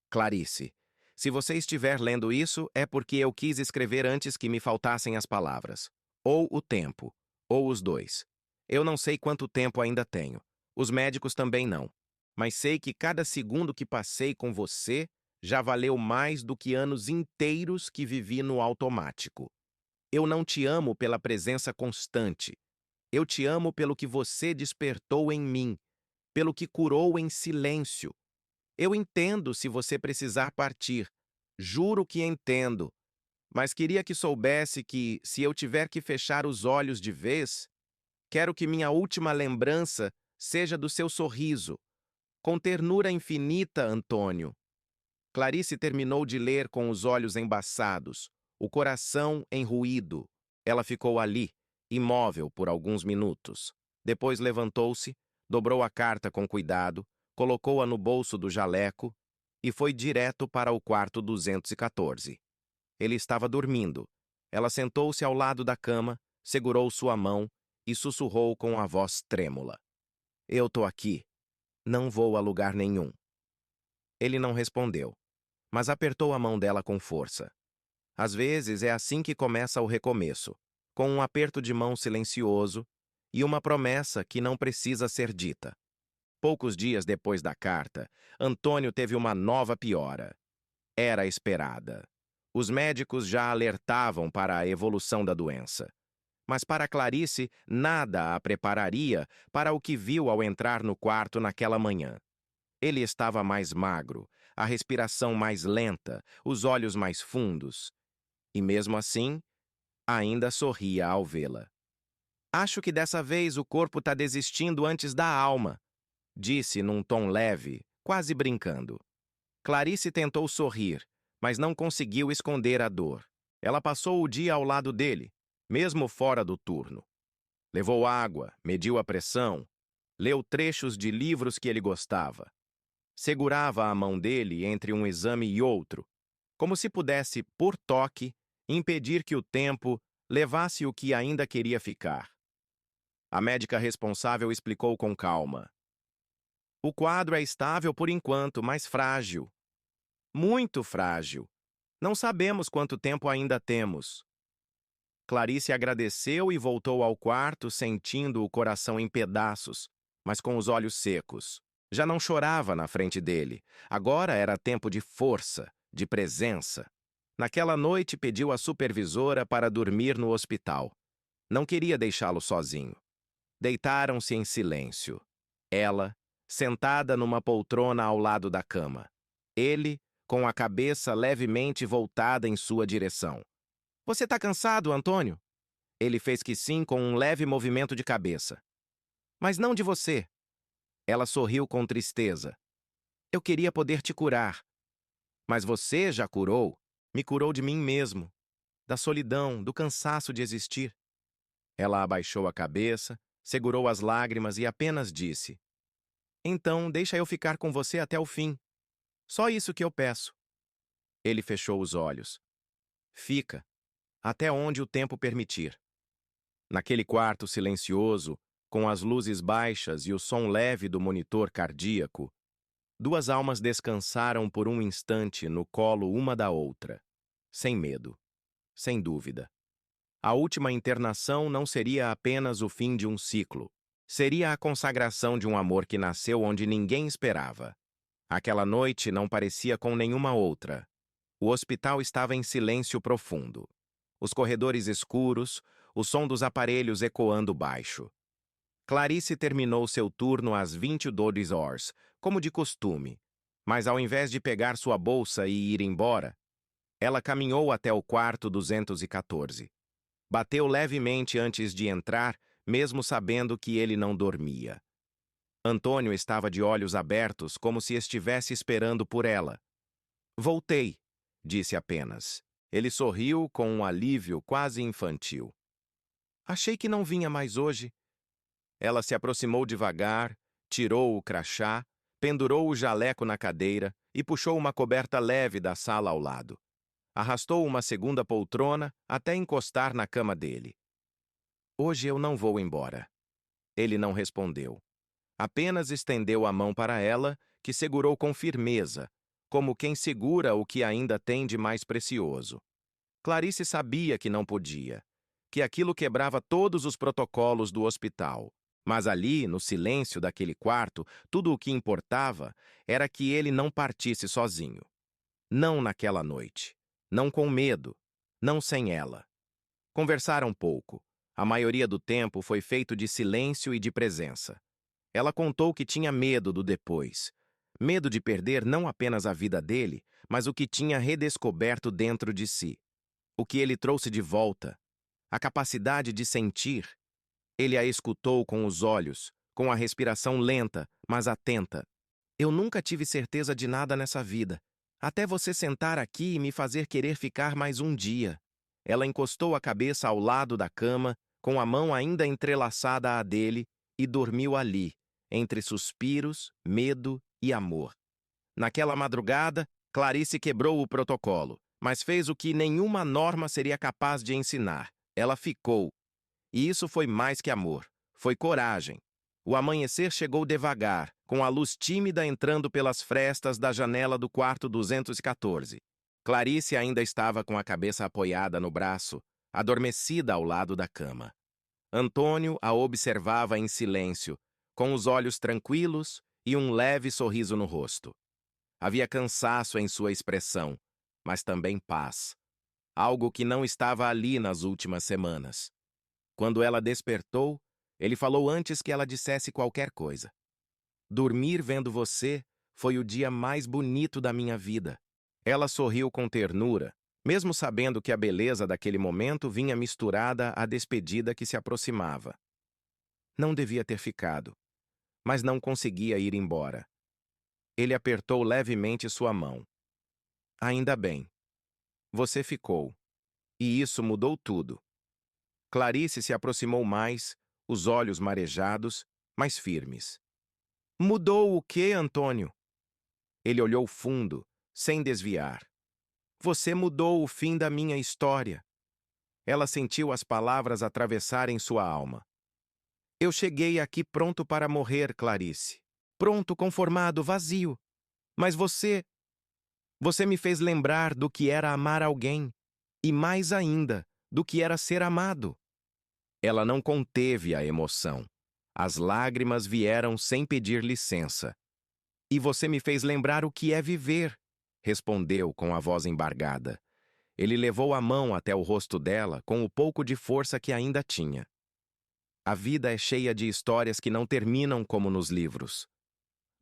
"Clarice, se você estiver lendo isso, é porque eu quis escrever antes que me faltassem as palavras. Ou o tempo, ou os dois. Eu não sei quanto tempo ainda tenho. Os médicos também não. Mas sei que cada segundo que passei com você já valeu mais do que anos inteiros que vivi no automático. Eu não te amo pela presença constante. Eu te amo pelo que você despertou em mim, pelo que curou em silêncio. Eu entendo se você precisar partir. Juro que entendo. Mas queria que soubesse que, se eu tiver que fechar os olhos de vez, quero que minha última lembrança seja do seu sorriso. Com ternura infinita, Antônio." Clarice terminou de ler com os olhos embaçados, o coração em ruído. Ela ficou ali, imóvel por alguns minutos. Depois levantou-se, dobrou a carta com cuidado, colocou-a no bolso do jaleco e foi direto para o quarto 214. Ele estava dormindo. Ela sentou-se ao lado da cama, segurou sua mão e sussurrou com a voz trêmula: "Eu tô aqui. Não vou a lugar nenhum." Ele não respondeu, mas apertou a mão dela com força. Às vezes é assim que começa o recomeço, com um aperto de mão silencioso e uma promessa que não precisa ser dita. Poucos dias depois da carta, Antônio teve uma nova piora. Era esperada. Os médicos já alertavam para a evolução da doença. Mas para Clarice, nada a prepararia para o que viu ao entrar no quarto naquela manhã. Ele estava mais magro, a respiração mais lenta, os olhos mais fundos. E mesmo assim, ainda sorria ao vê-la. Acho que dessa vez o corpo está desistindo antes da alma, disse num tom leve, quase brincando. Clarice tentou sorrir, mas não conseguiu esconder a dor. Ela passou o dia ao lado dele, mesmo fora do turno. Levou água, mediu a pressão, leu trechos de livros que ele gostava. Segurava a mão dele entre um exame e outro, como se pudesse, por toque, impedir que o tempo levasse o que ainda queria ficar. A médica responsável explicou com calma. O quadro é estável por enquanto, mas frágil. Muito frágil. Não sabemos quanto tempo ainda temos. Clarice agradeceu e voltou ao quarto, sentindo o coração em pedaços, mas com os olhos secos. Já não chorava na frente dele. Agora era tempo de força, de presença. Naquela noite pediu à supervisora para dormir no hospital. Não queria deixá-lo sozinho. Deitaram-se em silêncio. Ela, sentada numa poltrona ao lado da cama. Ele, com a cabeça levemente voltada em sua direção. Você está cansado, Antônio? Ele fez que sim com um leve movimento de cabeça. Mas não de você. Ela sorriu com tristeza. Eu queria poder te curar. Mas você já curou. Me curou de mim mesmo. Da solidão, do cansaço de existir. Ela abaixou a cabeça, segurou as lágrimas e apenas disse: Então, deixa eu ficar com você até o fim. Só isso que eu peço. Ele fechou os olhos. Fica, até onde o tempo permitir. Naquele quarto silencioso, com as luzes baixas e o som leve do monitor cardíaco, duas almas descansaram por um instante no colo uma da outra, sem medo, sem dúvida. A última internação não seria apenas o fim de um ciclo, seria a consagração de um amor que nasceu onde ninguém esperava. Aquela noite não parecia com nenhuma outra. O hospital estava em silêncio profundo. Os corredores escuros, o som dos aparelhos ecoando baixo. Clarice terminou seu turno às 22 horas, como de costume, mas ao invés de pegar sua bolsa e ir embora, ela caminhou até o quarto 214. Bateu levemente antes de entrar, mesmo sabendo que ele não dormia. Antônio estava de olhos abertos, como se estivesse esperando por ela. Voltei, disse apenas. Ele sorriu com um alívio quase infantil. Achei que não vinha mais hoje. Ela se aproximou devagar, tirou o crachá, pendurou o jaleco na cadeira e puxou uma coberta leve da sala ao lado. Arrastou uma segunda poltrona até encostar na cama dele. Hoje eu não vou embora. Ele não respondeu. Apenas estendeu a mão para ela, que segurou com firmeza, como quem segura o que ainda tem de mais precioso. Clarice sabia que não podia, que aquilo quebrava todos os protocolos do hospital. Mas ali, no silêncio daquele quarto, tudo o que importava era que ele não partisse sozinho. Não naquela noite. Não com medo. Não sem ela. Conversaram pouco. A maioria do tempo foi feito de silêncio e de presença. Ela contou que tinha medo do depois. Medo de perder não apenas a vida dele, mas o que tinha redescoberto dentro de si. O que ele trouxe de volta. A capacidade de sentir. Ele a escutou com os olhos, com a respiração lenta, mas atenta. Eu nunca tive certeza de nada nessa vida, até você sentar aqui e me fazer querer ficar mais um dia. Ela encostou a cabeça ao lado da cama, com a mão ainda entrelaçada à dele, e dormiu ali, entre suspiros, medo e amor. Naquela madrugada, Clarice quebrou o protocolo, mas fez o que nenhuma norma seria capaz de ensinar. Ela ficou. E isso foi mais que amor, foi coragem. O amanhecer chegou devagar, com a luz tímida entrando pelas frestas da janela do quarto 214. Clarice ainda estava com a cabeça apoiada no braço, adormecida ao lado da cama. Antônio a observava em silêncio, com os olhos tranquilos e um leve sorriso no rosto. Havia cansaço em sua expressão, mas também paz. Algo que não estava ali nas últimas semanas. Quando ela despertou, ele falou antes que ela dissesse qualquer coisa. Dormir vendo você foi o dia mais bonito da minha vida. Ela sorriu com ternura, mesmo sabendo que a beleza daquele momento vinha misturada à despedida que se aproximava. Não devia ter ficado, mas não conseguia ir embora. Ele apertou levemente sua mão. Ainda bem. Você ficou. E isso mudou tudo. Clarice se aproximou mais, os olhos marejados, mas firmes. Mudou o quê, Antônio? Ele olhou fundo, sem desviar. Você mudou o fim da minha história. Ela sentiu as palavras atravessarem sua alma. Eu cheguei aqui pronto para morrer, Clarice. Pronto, conformado, vazio. Mas você me fez lembrar do que era amar alguém. E mais ainda, do que era ser amado. Ela não conteve a emoção. As lágrimas vieram sem pedir licença. E você me fez lembrar o que é viver, respondeu com a voz embargada. Ele levou a mão até o rosto dela com o pouco de força que ainda tinha. A vida é cheia de histórias que não terminam como nos livros.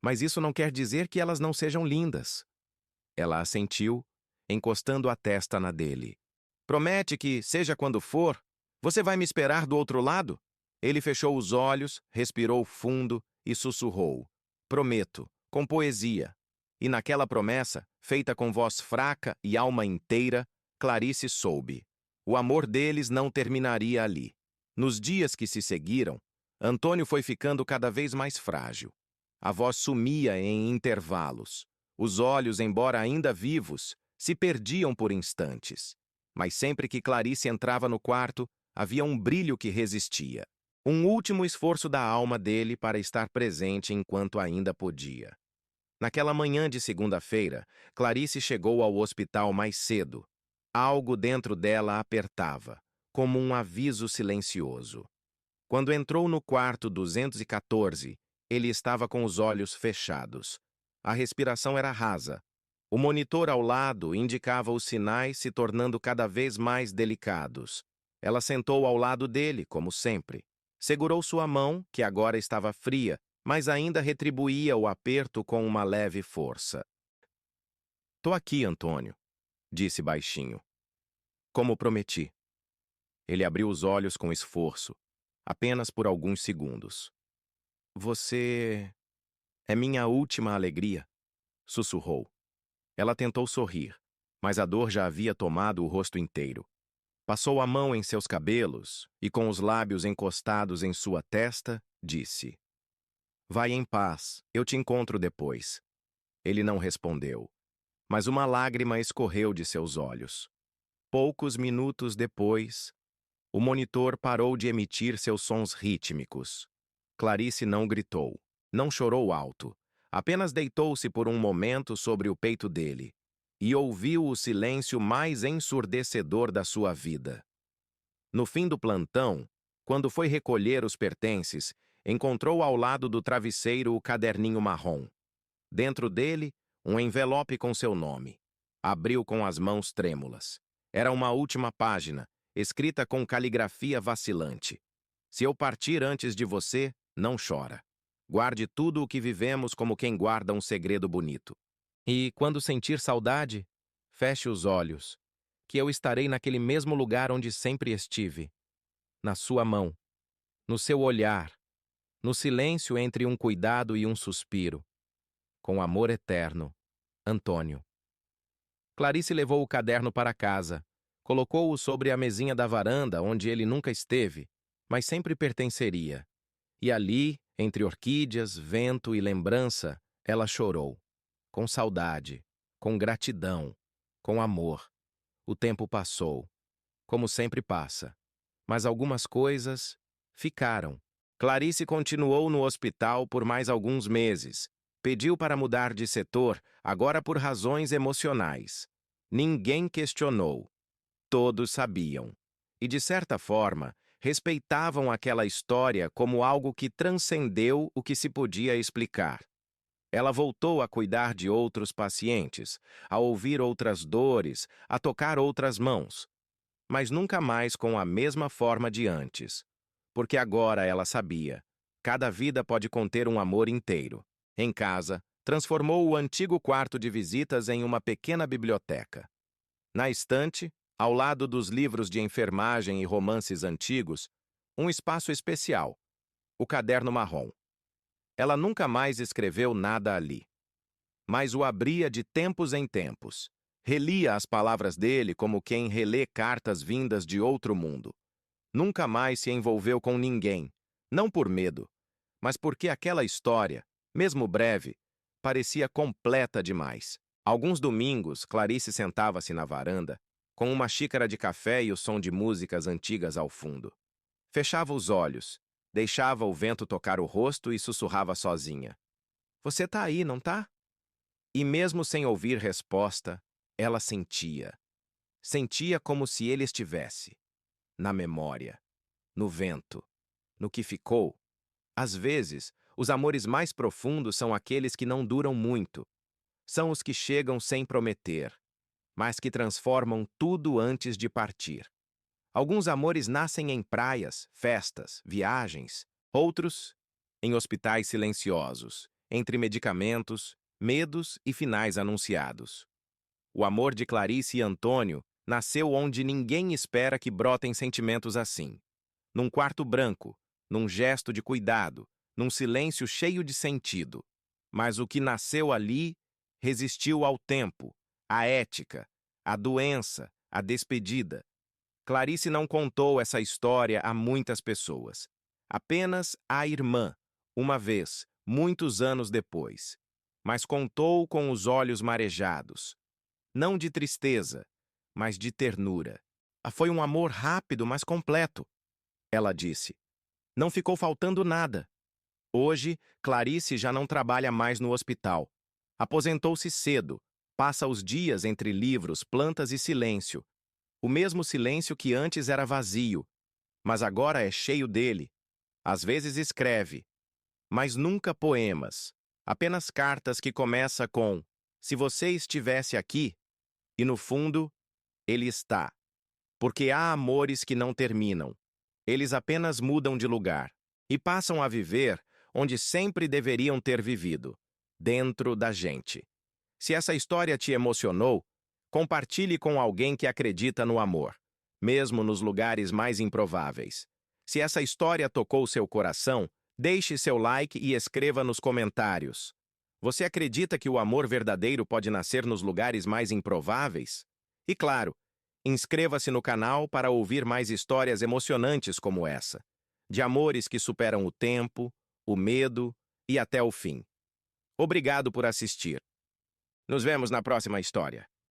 Mas isso não quer dizer que elas não sejam lindas. Ela assentiu, encostando a testa na dele. Promete que, seja quando for, você vai me esperar do outro lado? Ele fechou os olhos, respirou fundo e sussurrou. Prometo, com poesia. E naquela promessa, feita com voz fraca e alma inteira, Clarice soube. O amor deles não terminaria ali. Nos dias que se seguiram, Antônio foi ficando cada vez mais frágil. A voz sumia em intervalos. Os olhos, embora ainda vivos, se perdiam por instantes. Mas sempre que Clarice entrava no quarto, havia um brilho que resistia. Um último esforço da alma dele para estar presente enquanto ainda podia. Naquela manhã de segunda-feira, Clarice chegou ao hospital mais cedo. Algo dentro dela apertava, como um aviso silencioso. Quando entrou no quarto 214, ele estava com os olhos fechados. A respiração era rasa. O monitor ao lado indicava os sinais se tornando cada vez mais delicados. Ela sentou ao lado dele, como sempre. Segurou sua mão, que agora estava fria, mas ainda retribuía o aperto com uma leve força. Tô aqui, Antônio, disse baixinho. Como prometi. Ele abriu os olhos com esforço, apenas por alguns segundos. Você é minha última alegria, sussurrou. Ela tentou sorrir, mas a dor já havia tomado o rosto inteiro. Passou a mão em seus cabelos e, com os lábios encostados em sua testa, disse: Vai em paz, eu te encontro depois. Ele não respondeu, mas uma lágrima escorreu de seus olhos. Poucos minutos depois, o monitor parou de emitir seus sons rítmicos. Clarice não gritou, não chorou alto, apenas deitou-se por um momento sobre o peito dele e ouviu o silêncio mais ensurdecedor da sua vida. No fim do plantão, quando foi recolher os pertences, encontrou ao lado do travesseiro o caderninho marrom. Dentro dele, um envelope com seu nome. Abriu com as mãos trêmulas. Era uma última página, escrita com caligrafia vacilante. Se eu partir antes de você, não chora. Guarde tudo o que vivemos como quem guarda um segredo bonito. E, quando sentir saudade, feche os olhos, que eu estarei naquele mesmo lugar onde sempre estive. Na sua mão, no seu olhar, no silêncio entre um cuidado e um suspiro. Com amor eterno, Antônio. Clarice levou o caderno para casa, colocou-o sobre a mesinha da varanda onde ele nunca esteve, mas sempre pertenceria. E ali, entre orquídeas, vento e lembrança, ela chorou. Com saudade, com gratidão, com amor. O tempo passou, como sempre passa. Mas algumas coisas ficaram. Clarice continuou no hospital por mais alguns meses. Pediu para mudar de setor, agora por razões emocionais. Ninguém questionou. Todos sabiam. E, de certa forma, respeitavam aquela história como algo que transcendeu o que se podia explicar. Ela voltou a cuidar de outros pacientes, a ouvir outras dores, a tocar outras mãos. mas nunca mais com a mesma forma de antes. Porque agora ela sabia. Cada vida pode conter um amor inteiro. Em casa, transformou o antigo quarto de visitas em uma pequena biblioteca. Na estante, ao lado dos livros de enfermagem e romances antigos, um espaço especial, o caderno marrom. Ela nunca mais escreveu nada ali, mas o abria de tempos em tempos. Relia as palavras dele como quem relê cartas vindas de outro mundo. Nunca mais se envolveu com ninguém, não por medo, mas porque aquela história, mesmo breve, parecia completa demais. Alguns domingos, Clarice sentava-se na varanda, com uma xícara de café e o som de músicas antigas ao fundo. Fechava os olhos, deixava o vento tocar o rosto e sussurrava sozinha. Você tá aí, não tá? E mesmo sem ouvir resposta, ela sentia. Sentia como se ele estivesse. Na memória, no vento, no que ficou. Às vezes, os amores mais profundos são aqueles que não duram muito. São os que chegam sem prometer, mas que transformam tudo antes de partir. Alguns amores nascem em praias, festas, viagens. Outros, em hospitais silenciosos, entre medicamentos, medos e finais anunciados. O amor de Clarice e Antônio nasceu onde ninguém espera que brotem sentimentos assim. Num quarto branco, num gesto de cuidado, num silêncio cheio de sentido. Mas o que nasceu ali resistiu ao tempo, à ética, à doença, à despedida. Clarice não contou essa história a muitas pessoas. Apenas à irmã, uma vez, muitos anos depois. Mas contou com os olhos marejados. Não de tristeza, mas de ternura. Foi um amor rápido, mas completo, ela disse. Não ficou faltando nada. Hoje, Clarice já não trabalha mais no hospital. Aposentou-se cedo, passa os dias entre livros, plantas e silêncio. O mesmo silêncio que antes era vazio, mas agora é cheio dele. Às vezes escreve, mas nunca poemas, apenas cartas que começa com "Se você estivesse aqui", e no fundo, ele está. Porque há amores que não terminam. Eles apenas mudam de lugar e passam a viver onde sempre deveriam ter vivido, dentro da gente. Se essa história te emocionou, compartilhe com alguém que acredita no amor, mesmo nos lugares mais improváveis. Se essa história tocou seu coração, deixe seu like e escreva nos comentários. Você acredita que o amor verdadeiro pode nascer nos lugares mais improváveis? E claro, inscreva-se no canal para ouvir mais histórias emocionantes como essa, de amores que superam o tempo, o medo e até o fim. Obrigado por assistir. Nos vemos na próxima história.